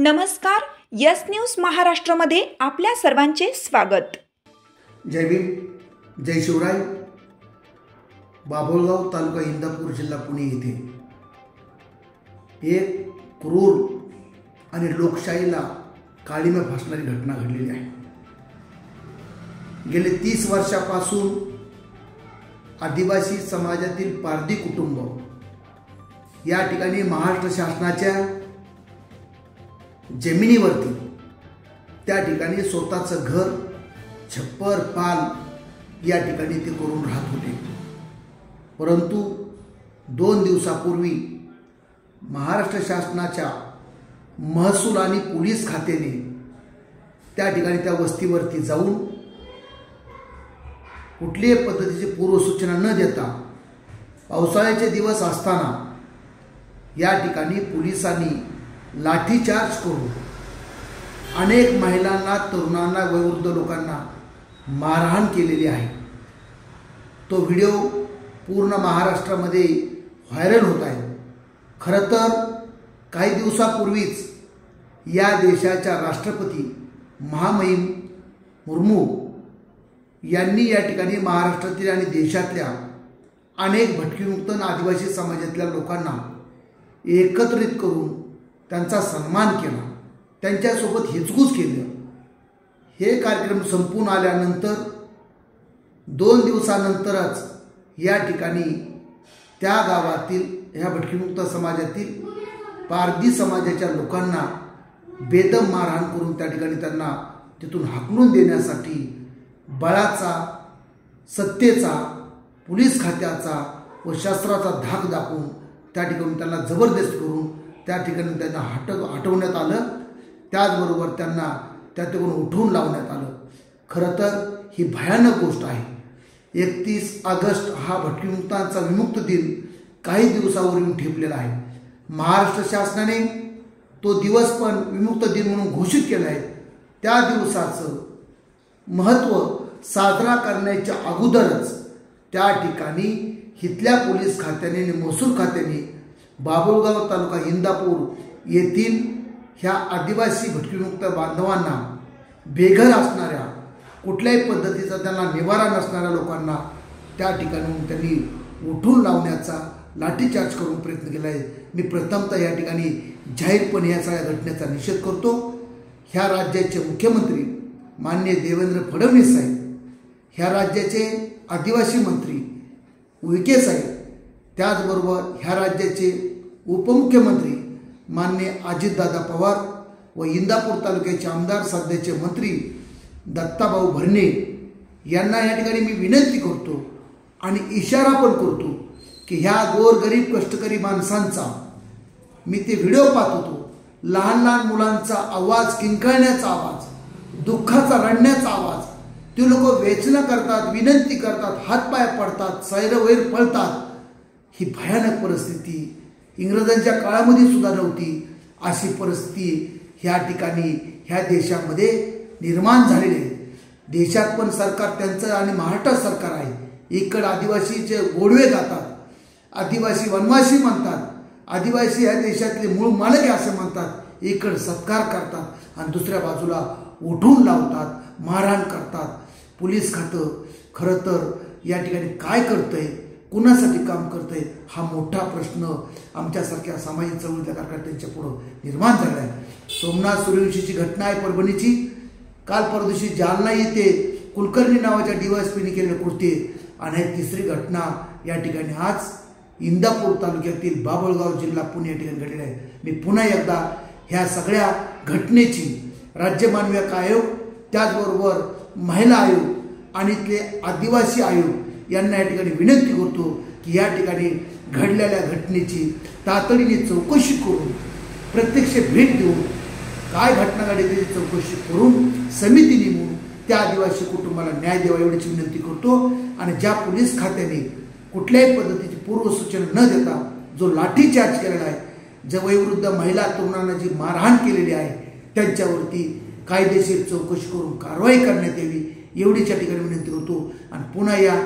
नमस्कार, yes news महाराष्ट्रमध्ये आपल्या सर्वांचे स्वागत। जय भीम, जय शिवराय। बाभुळगाव तालुका इंदापूर जिल्हा पुणे येथे एक क्रूर आणि लोकशाहीला काळीमा फासणारी घटना घडलेली आहे। गेले 30 वर्षापासून आदिवासी समाजातील पारधी कुटुंब या ठिकाणी महाराष्ट्र शासनाच्या जमिनीवरती त्या ठिकाणी स्वतःचं घर, छप्पर, पाल या ठिकाणी ते करून राहत होते। परंतु 2 दिवसापूर्वी महाराष्ट्र शासनाच्या महसूल आणि पोलीस खात्याने त्या ठिकाणी त्या वस्तीवरती जाऊन कुठल्याही पद्धतीची पूर्वसूचना न देता पावसाळ्याचे दिवस असताना या ठिकाणी पोलिसांनी लाठीचार्ज करून अनेक महिलांना, तरुणांना, वयोवृद्ध लोकांना मारहाण केलेली आहे। तो व्हिडिओ पूर्ण महाराष्ट्रामध्ये व्हायरल होत आहे। खरं तर काही दिवसापूर्वीच या देशाच्या राष्ट्रपती महामहिम मुर्मू यांनी या ठिकाणी महाराष्ट्रातील आणि देशातल्या अनेक भटकीमुक्त आदिवासी समाजातल्या लोकांना एकत्रित करून त्यांचा सन्मान केला, त्यांच्यासोबत हिचकूच केलं। हे कार्यक्रम संपून आल्यानंतर 2 दिवसानंतरच या ठिकाणी त्या गावातील ह्या भटकीमुक्त समाजातील पारधी समाजाच्या लोकांना बेदम मारहाण करून त्या ठिकाणी त्यांना तिथून हाकलून देण्यासाठी बळाचा, सत्तेचा, पोलीस खात्याचा व शस्त्राचा धाक दाखवून त्या ठिकाणी त्यांना जबरदस्त करून त्या ठिकाणी त्यांना हटवण्यात आलं। त्याचबरोबर त्यांना त्या ठिकाणी उठवून लावण्यात आलं। खरं तर ही भयानक गोष्ट आहे। 31 ऑगस्ट हा भटकीमुक्तांचा विमुक्त दिन काही दिवसावर येऊन ठेपलेला आहे। महाराष्ट्र शासनाने तो दिवस पण विमुक्त दिन म्हणून घोषित केला आहे। त्या दिवसाचं महत्त्व साजरा करण्याच्या अगोदरच त्या ठिकाणी इथल्या पोलीस खात्याने आणि महसूल खात्याने बाभुळगाव तालुका इंदापूर येथील ह्या आदिवासी भटकीमुक्त बांधवांना, बेघर असणाऱ्या, कुठल्याही पद्धतीचा त्यांना निवारा नसणाऱ्या लोकांना त्या ठिकाणी त्यांनी उठून लावण्याचा, लाठीचार्ज करून प्रयत्न केला आहे। मी प्रथमतः या ठिकाणी जाहीरपणे या सगळ्या घटनेचा निषेध करतो। ह्या राज्याचे मुख्यमंत्री माननीय देवेंद्र फडणवीस साहेब, ह्या राज्याचे आदिवासी मंत्री उईके साहेब, त्याचबरोबर ह्या राज्याचे उपमुख्यमंत्री माननीय अजितदादा पवार व इंदापूर तालुक्याचे आमदार, सध्याचे मंत्री दत्ताभाऊ भरणे यांना या ठिकाणी मी विनंती करतो आणि इशारा पण करतो की ह्या गोरगरीब कष्टकरी माणसांचा, मी ते व्हिडिओ पाहत होतो, लहान लहान मुलांचा आवाज, किंकाळण्याचा आवाज, दुःखाचा रडण्याचा आवाज, ते लोक वेचना करतात, विनंती करतात, हातपाय पडतात, सैरवैर पळतात। ही भयानक परिस्थिती इंग्रजांच्या काळामध्ये सुद्धा नव्हती। अशी परिस्थिती ह्या ठिकाणी ह्या देशामध्ये निर्माण झालेली आहे। देशात पण सरकार त्यांचं आणि महाराष्ट्र सरकार आहे। इकडे आदिवासीचे गोडवे गातात, आदिवासी वनवासी म्हणतात, आदिवासी ह्या देशातले मूळ मालक असं म्हणतात, इकडे सत्कार करतात आणि दुसऱ्या बाजूला उठून लावतात, मारहाण करतात। पोलीस खातं खरं तर या ठिकाणी काय करतंय, कुणासाठी काम करतंय, हा मोठा प्रश्न आमच्यासारख्या सामाजिक चळवळीच्या कार्यकर्त्यांच्या पुढं निर्माण झाला आहे। सोमनाथ सूर्यवंशीची घटना आहे परभणीची। काल परदेशी जालना येथे कुलकर्णी नावाच्या DYSPने केलेले कृत्य आणि 3री घटना या ठिकाणी आज इंदापूर तालुक्यातील बाभुळगाव जिल्हा पुणे या ठिकाणी घडलेली आहे। मी पुन्हा एकदा ह्या सगळ्या घटनेची राज्य मानवी हक्क आयोग, त्याचबरोबर महिला आयोग आणि इथले आदिवासी आयोग यांना या ठिकाणी विनंती करतो की या ठिकाणी घडलेल्या घटनेची तातडीने चौकशी करून, प्रत्यक्ष भेट देऊन काय घटना घडली त्याची चौकशी करून समिती नेमून त्या आदिवासी कुटुंबाला न्याय द्यावा एवढीची विनंती करतो। आणि ज्या पोलीस खात्याने कुठल्याही पद्धतीची पूर्वसूचना न देता जो लाठीचार्ज केलेला आहे, ज्या वयोवृद्ध महिला, तरुणांना जी मारहाण केलेली आहे, त्यांच्यावरती कायदेशीर चौकशी करून कारवाई करण्यात यावी एवढीच्या ठिकाणी विनंती करतो। आणि पुन्हा या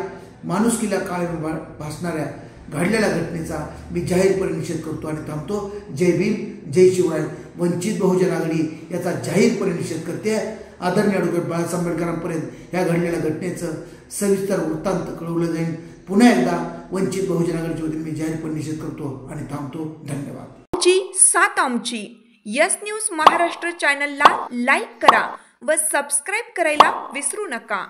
माणुसकीला काळीमा फासणाऱ्या घडलेल्या घटनेचा मी जाहीरपणे निषेध करतो आणि थांबतो. जय भीम, जय शिवराय. वंचित बहुजन आघाडी याचा जाहीरपणे निषेध करते. आदरणीय ॲडव्होकेट बाळासाहेब आंबेडकरांपर्यंत या घडलेल्या घटनेचं सविस्तर वृत्तांत कळवलं जाईल. पुन्हा एकदा वंचित बहुजन आघाडीच्या वतीने मी जाहीरपणे निषेध करतो आणि थांबतो. धन्यवाद. साथ आमची यस न्यूज महाराष्ट्र चॅनलला लाईक करा व सबस्क्राईब करायला विसरू नका.